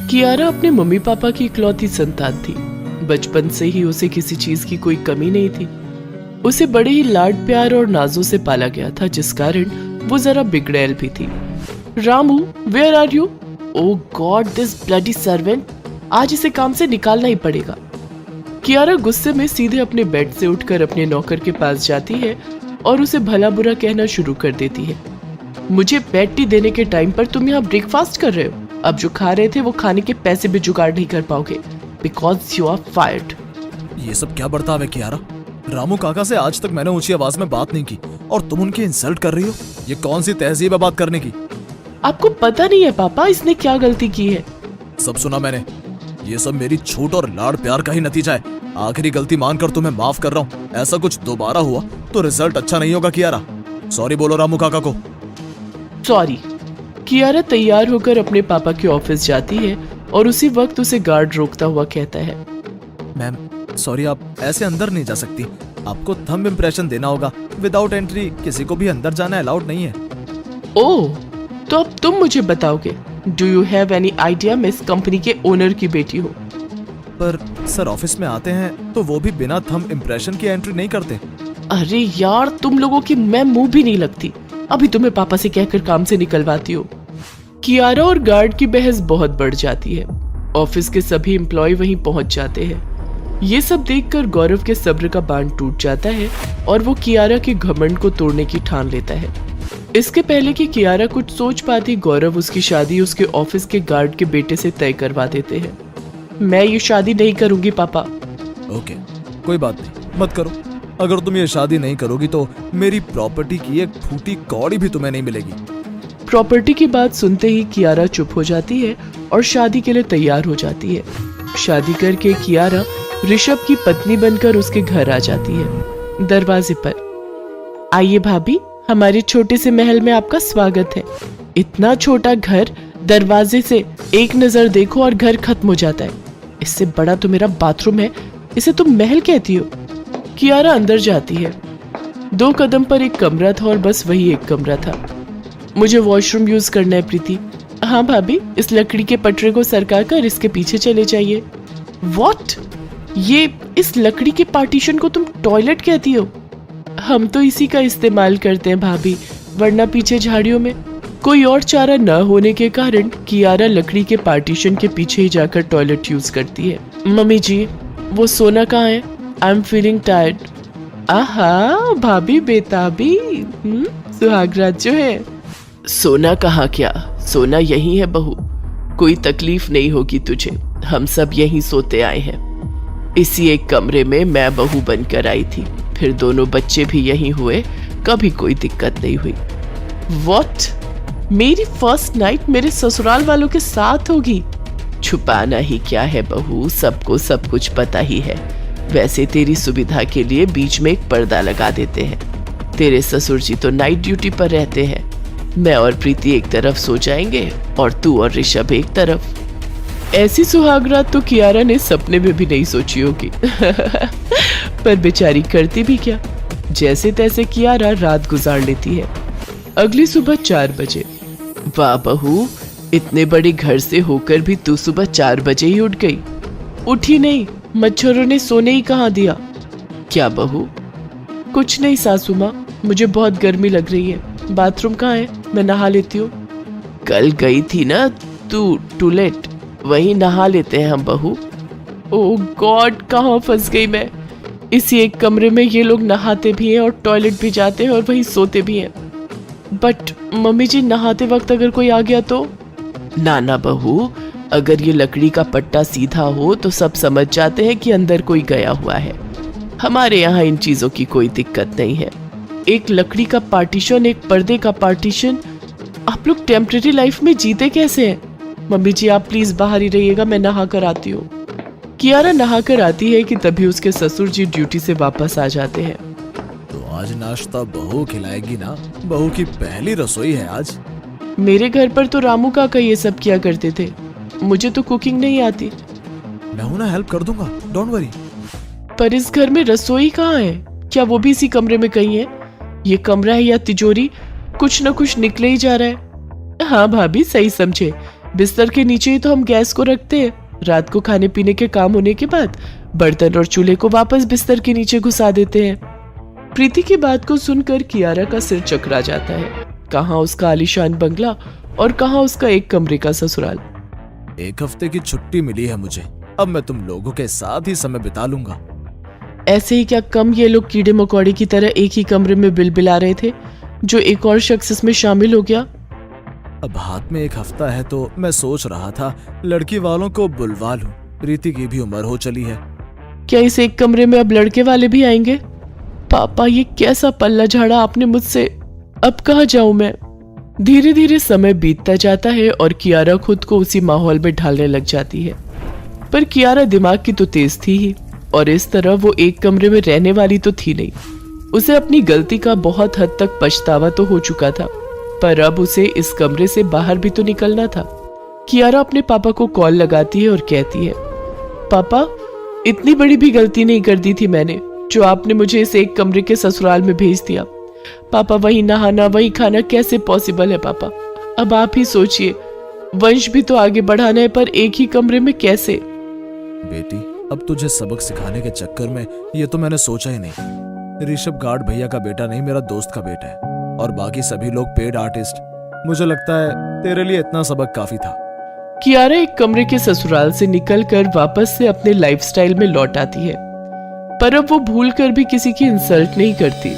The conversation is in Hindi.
कियारा अपने मम्मी पापा की इकलौती संतान थी। बचपन से ही उसे किसी चीज की कोई कमी नहीं थी। उसे बड़े ही लाड प्यार और नाजों से पाला गया था, जिस कारण वो जरा बिगड़ैल भी थी। Ramu, where are you? Oh God, this bloody servant, आज इसे काम से निकालना ही पड़ेगा। कियारा गुस्से में सीधे अपने बेड से उठकर अपने नौकर के पास जाती है और उसे भला बुरा कहना शुरू कर देती है। मुझे बेड टी देने के टाइम पर तुम यहाँ ब्रेकफास्ट कर रहे हो। अब जो खा रहे थे वो खाने के पैसे भी जुगाड़ नहीं कर पाओगे, बिकॉज यू आर फायर्ड। ये सब क्या बर्ताव है कियारा? रामू काका से आज तक मैंने ऊंची आवाज में बात नहीं की और तुम उनकी इंसल्ट कर रही हो। ये कौन सी तहजीब है बात करने की? आपको पता नहीं है पापा इसने क्या गलती की है? सब सुना मैंने। ये सब मेरी छूट और लाड़ प्यार का ही नतीजा है। आखिरी गलती मानकर तुम्हें माफ कर रहा हूँ। ऐसा कुछ दोबारा हुआ तो रिजल्ट अच्छा नहीं होगा कियारा। सॉरी बोलो रामू काका को। सॉरी। कियारा तैयार होकर अपने पापा के ऑफिस जाती है और उसी वक्त उसे गार्ड रोकता हुआ कहता है, मैम सॉरी, आप ऐसे अंदर नहीं जा सकती। आपको थंब इम्प्रेशन देना होगा। विदाउट एंट्री किसी को भी अंदर जाना अलाउड नहीं है। ओह, तो अब तुम मुझे बताओगे। Do you have any idea मैं इस कंपनी के ओनर की बेटी हूँ? पर सर ऑफिस में आते हैं तो वो भी बिना थंब इम्प्रेशन की एंट्री नहीं करते। अरे यार, तुम लोगों की मैं मुंह भी नहीं लगती। अभी तुम्हें पापा से कहकर काम से निकलवाती हो। कियारा और गार्ड की बहस बहुत बढ़ जाती है। ऑफिस के सभी एम्प्लॉय वहीं पहुंच जाते हैं। ये सब देखकर गौरव के सब्र का बांध टूट जाता है और वो कियारा के घमंड को तोड़ने की ठान लेता है। इसके पहले कि कियारा कुछ सोच पाती, गौरव उसकी शादी उसके ऑफिस के गार्ड के बेटे से तय करवा देते हैं। मैं ये शादी नहीं करूंगी पापा। ओके, कोई बात नहीं, मत करो। अगर तुम ये शादी नहीं करोगी तो मेरी प्रॉपर्टी की एक फूटी कौड़ी भी तुम्हें नहीं मिलेगी। प्रॉपर्टी की बात सुनते ही कियारा चुप हो जाती है और शादी के लिए तैयार हो जाती है। शादी करके कियारा ऋषभ की पत्नी बनकर उसके घर आ जाती है। दरवाजे पर, आइए भाभी, हमारे छोटे से महल में आपका स्वागत है। इतना छोटा घर, दरवाजे से एक नजर देखो और घर खत्म हो जाता है। इससे बड़ा तो मेरा बाथरूम है, इसे तुम महल कहती हो? कियारा अंदर जाती है। 2 कदम पर एक कमरा था और बस वही एक कमरा था। मुझे वॉशरूम यूज करना है प्रीति। हाँ भाभी, इस लकड़ी के पटरे को सरका कर इसके पीछे चले जाइए। व्हाट? ये इस लकड़ी के पार्टीशन को तुम टॉयलेट कहती हो? हम तो इसी का इस्तेमाल करते हैं भाभी, वरना पीछे झाड़ियों में। कोई और चारा न होने के कारण कियारा लकड़ी के पार्टीशन के पीछे ही जाकर टॉयलेट यूज करती है। मम्मी जी, वो सोना कहाँ है? I am feeling tired. आहा भाभी बेताबी, सुहागरात जो है। सोना कहाँ क्या, सोना यही है बहू। कोई तकलीफ नहीं होगी तुझे, हम सब यहीं सोते आए हैं। इसी एक कमरे में मैं बहू बनकर आई थी, फिर दोनों बच्चे भी यहीं हुए, कभी कोई दिक्कत नहीं हुई। व्हाट? मेरी फर्स्ट नाइट मेरे ससुराल वालों के साथ होगी? छुपाना ही क्या है बहू, सबको सब कुछ पता ही है। वैसे तेरी सुविधा के लिए बीच में एक पर्दा लगा देते हैं। तेरे ससुर जी तो नाइट ड्यूटी पर रहते हैं। मैं और प्रीति एक तरफ सो जाएंगे और तू और ऋषभ एक तरफ। ऐसी सुहागरात तो कियारा ने सपने में भी नहीं सोची होगी। पर बेचारी करती भी क्या, जैसे तैसे कियारा रात गुजार लेती है। अगली सुबह 4 बजे। वाह बहू, इतने बड़े घर से होकर भी तू सुबह 4 बजे ही उठ गई। उठी नहीं, मच्छरों ने सोने ही कहाँ दिया। क्या बहू? कुछ नहीं सासू माँ, मुझे बहुत गर्मी लग रही है। बाथरूम कहाँ है? मैं नहा लेती हूँ। कल गई थी ना तू टॉयलेट, वहीं नहा लेते हैं हम बहू। ओह गॉड, कहाँ फंस गई मैं। इसी एक कमरे में ये लोग नहाते भी हैं और टॉयलेट भी जाते हैं और वहीं सोते भी हैं। बट मम्मी जी, नहाते वक्त अगर कोई आ गया तो? ना बहू, अगर ये लकड़ी का पट्टा सीधा हो तो सब समझ जाते हैं कि अंदर कोई गया हुआ है। हमारे यहाँ इन चीजों की कोई दिक्कत नहीं है। एक लकड़ी का पार्टीशन, एक पर्दे का पार्टीशन, आप लोग टेम्परेरी लाइफ में जीते कैसे हैं? मम्मी जी आप प्लीज बाहर ही रहिएगा, मैं नहा कर आती हूँ। कियारा नहा कर आती है कि तभी उसके ससुर जी ड्यूटी से वापस आ जाते हैं। तो आज नाश्ता बहू खिलाएगी ना? बहू की पहली रसोई है आज। मेरे घर पर तो रामू काका ये सब किया करते थे, मुझे तो कुकिंग नहीं आती। मैं हूं ना, हेल्प कर दूंगा, डोंट वरी। पर इस घर में रसोई कहाँ है? क्या वो भी इसी कमरे में कहीं है? ये कमरा है या तिजोरी, कुछ न कुछ निकले ही जा रहा है। हाँ भाभी सही समझे, बिस्तर के नीचे ही तो हम गैस को रखते हैं। रात को खाने पीने के काम होने के बाद बर्तन और चूल्हे को वापस बिस्तर के नीचे घुसा देते हैं। प्रीति की बात को सुनकर कियारा का सिर चकरा जाता है। कहाँ उसका आलीशान बंगला और कहाँ उसका एक कमरे का ससुराल। 1 हफ्ते की छुट्टी मिली है मुझे, अब मैं तुम लोगों के साथ ही समय बिता लूंगा। ऐसे ही क्या कम ये लोग कीड़े मकोड़े की तरह एक ही कमरे में बिलबिला रहे थे, जो एक और शख्स इसमें शामिल हो गया। अब हाथ में 1 हफ्ता है तो मैं सोच रहा था लड़की वालों को बुलवा लूं। प्रीति की भी उम्र हो चली है। क्या इस एक कमरे में अब लड़के वाले भी आएंगे? पापा, ये कैसा पल्ला झाड़ा आपने मुझसे। अब कहाँ जाऊं मैं? धीरे धीरे समय बीतता जाता है और कियारा खुद को उसी माहौल में ढालने लग जाती है। पर कियारा दिमाग की तो तेज थी ही, और इस तरह वो एक कमरे में रहने वाली तो थी नहीं। उसे अपनी गलती का बहुत हद तक पछतावा तो हो चुका था, पर अब उसे इस कमरे से बाहर भी तो निकलना था। कियारा अपने पापा को कॉल लगाती है और कहती है, पापा, इतनी बड़ी भी गलती नहीं कर दी थी मैंने, जो आपने मुझे इस एक कमरे के ससुराल में भेज दिया। पापा, वही नहाना वही खाना कैसे पॉसिबल है पापा? अब आप ही सोचिए, वंश भी तो आगे बढ़ाना है, पर एक ही कमरे में कैसे? बेटी, अब तुझे सबक सिखाने के चक्कर में ये तो मैंने सोचा ही नहीं। ऋषभ गार्ड भैया का बेटा नहीं, मेरा दोस्त का बेटा है, और बाकी सभी लोग पेड आर्टिस्ट। मुझे लगता है तेरे लिए इतना सबक काफी था। कियारा एक कमरे के ससुराल से निकलकर वापस से अपने लाइफस्टाइल में लौट आती है, पर अब वो भूल कर भी किसी की इंसल्ट नहीं करती।